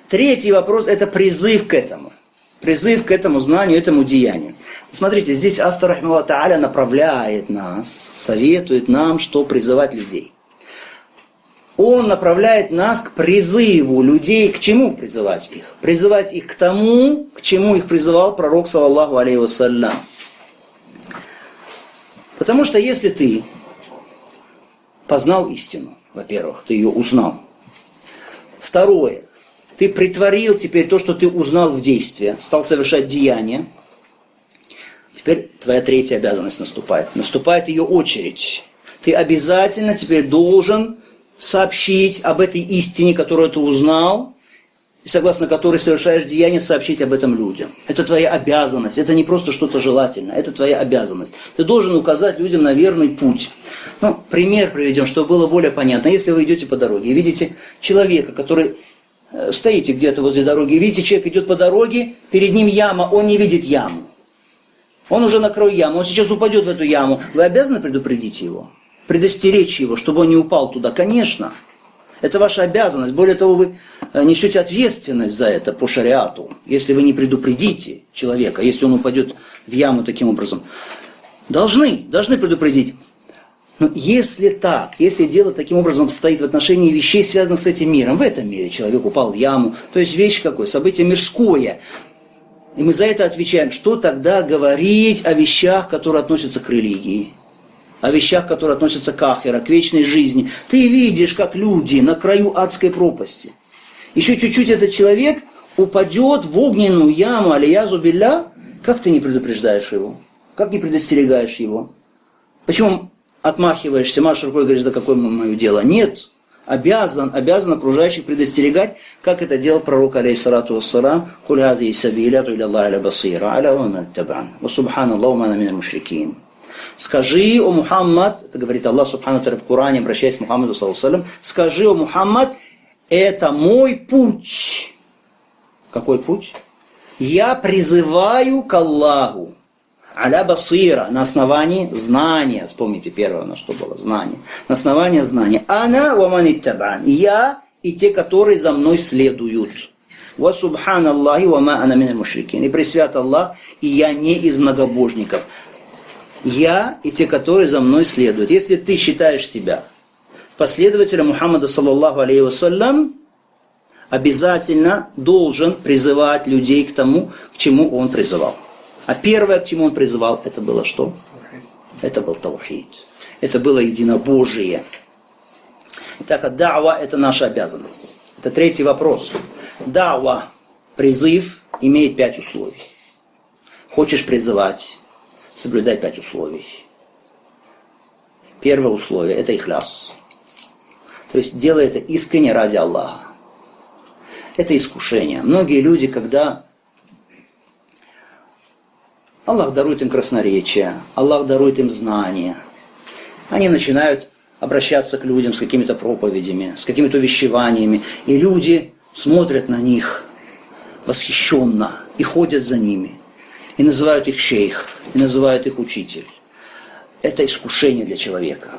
Третий вопрос – это призыв к этому. Призыв к этому знанию, этому деянию. Смотрите, здесь автор, рахмахуллах тааля, направляет нас, советует нам, что призывать людей. Он направляет нас к призыву людей. К чему призывать их? Призывать их к тому, к чему их призывал пророк, саллаллаху алейхи вассалям. Потому что если ты познал истину, во-первых, ты ее узнал. Второе, ты притворил теперь то, что ты узнал в действие, стал совершать деяния. Теперь твоя третья обязанность наступает. Наступает ее очередь. Ты обязательно теперь должен сообщить об этой истине, которую ты узнал, и согласно которой совершаешь деяние, сообщить об этом людям. Это твоя обязанность. Это не просто что-то желательное. Это твоя обязанность. Ты должен указать людям на верный путь. Ну, пример приведем, чтобы было более понятно. Если вы идете по дороге и видите человека, который... Стоите где-то возле дороги, и видите, человек идет по дороге, перед ним яма, он не видит яму. Он уже на краю ямы, он сейчас упадет в эту яму. Вы обязаны предупредить его, предостеречь его, чтобы он не упал туда? Конечно. Это ваша обязанность. Более того, вы несете ответственность за это по шариату, если вы не предупредите человека, если он упадет в яму таким образом. Должны предупредить. Но если так, если дело таким образом стоит в отношении вещей, связанных с этим миром, в этом мире человек упал в яму, то есть вещь какое, событие мирское, и мы за это отвечаем, что тогда говорить о вещах, которые относятся к религии, о вещах, которые относятся к ахира, к вечной жизни. Ты видишь, как люди на краю адской пропасти. Еще чуть-чуть этот человек упадет в огненную яму, алиязу билля, как ты не предупреждаешь его? Как не предостерегаешь его? Почему отмахиваешься, машешь рукой и говоришь, да какое мое дело? Нет, обязан окружающих предостерегать, как это делал пророк, алейхиссалату вассалам, «Куль хазиhi сабили аду иля Аллахи аля басира, аля ва ман иттаба'ани, ва субханаллаху ма ана миналь мушрикин». Скажи, о Мухаммад, это говорит Аллах субхану ва в Коране, обращаясь к Мухаммаду, саллаллаху алейхи, скажи, о Мухаммад, это мой путь. Какой путь? Я призываю к Аллаху. Аля басира, на основании знания. Вспомните первое, на что было знание. На основании знания. Ана ва ман иттаба'ани. Я и те, которые за мной следуют. Ва субханаллахи ва ма ана миналь мушрикин. И пресвят Аллах, и я не из многобожников. Я и те, которые за мной следуют. Если ты считаешь себя последователем Мухаммада, саллаллаху алейхи вассалям, обязательно должен призывать людей к тому, к чему он призывал. А первое, к чему он призывал, это было что? Это был таухид. Это было единобожие. Итак, да'ва – это наша обязанность. Это третий вопрос. Да'ва, призыв, имеет 5 условий. Хочешь призывать, соблюдай 5 условий. Первое условие – это ихляс. То есть делай это искренне ради Аллаха. Это искушение. Многие люди, когда Аллах дарует им красноречие, Аллах дарует им знания, они начинают обращаться к людям с какими-то проповедями, с какими-то увещеваниями, и люди смотрят на них восхищенно и ходят за ними, и называют их шейх, и называют их учитель. Это искушение для человека.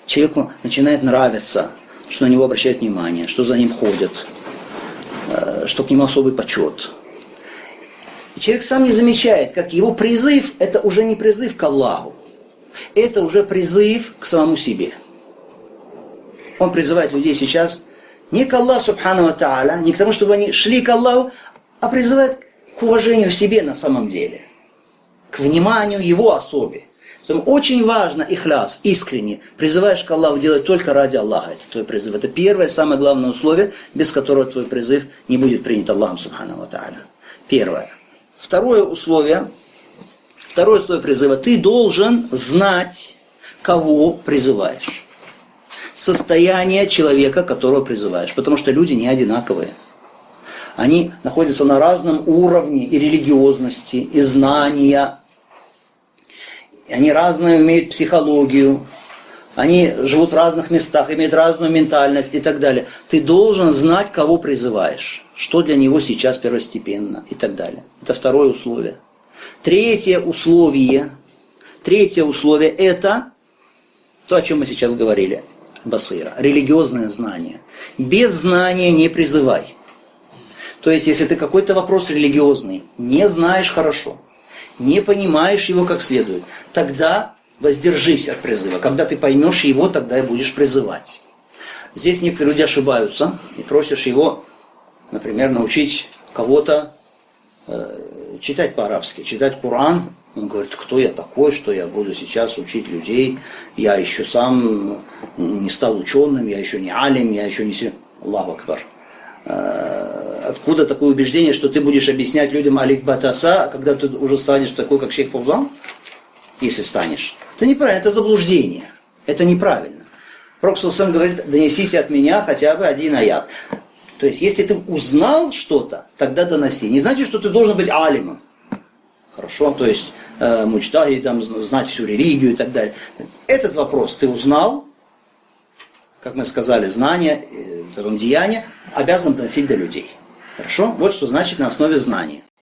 Человеку начинает нравиться, что на него обращают внимание, что за ним ходят, что к нему особый почет. И человек сам не замечает, как его призыв, это уже не призыв к Аллаху, это уже призыв к самому себе. Он призывает людей сейчас не к Аллаху субхану ва тааля, не к тому, чтобы они шли к Аллаху, а призывает к уважению в себе на самом деле, к вниманию его особе. Поэтому очень важно ихляс, искренне, призываешь к Аллаху делать только ради Аллаха. Это твой призыв. Это первое, самое главное условие, без которого твой призыв не будет принят Аллахом субхану ва тааля. Первое. Второе условие призыва. Ты должен знать, кого призываешь. Состояние человека, которого призываешь. Потому что люди не одинаковые. Они находятся на разном уровне и религиозности, и знания. Они разную имеют психологию. Они живут в разных местах, имеют разную ментальность и так далее. Ты должен знать, кого призываешь, что для него сейчас первостепенно и так далее. Это второе условие. Третье условие – это то, о чем мы сейчас говорили. басира, религиозное знание. Без знания не призывай. То есть, если ты какой-то вопрос религиозный не знаешь хорошо, не понимаешь его как следует, тогда воздержись от призыва. Когда ты поймешь его, тогда и будешь призывать. Здесь некоторые люди ошибаются и просишь его, например, научить кого-то читать по-арабски, читать Коран. Он говорит, кто я такой, что я буду сейчас учить людей, я еще сам не стал ученым, я еще не алим, я еще не... Аллаху акбар. Откуда такое убеждение, что ты будешь объяснять людям алиф батаса, когда ты уже станешь такой, как шейх Фаузан, если станешь? Это неправильно, это заблуждение, это неправильно. Пророк сам говорит, донесите от меня хотя бы один аят. То есть, если ты узнал что-то, тогда доноси. Не значит, что ты должен быть алимом. Хорошо, то есть, муджтахидом, знать всю религию и так далее. Этот вопрос ты узнал, как мы сказали, знание, потом деяние, обязан доносить до людей. Хорошо? Вот что значит на основе знания.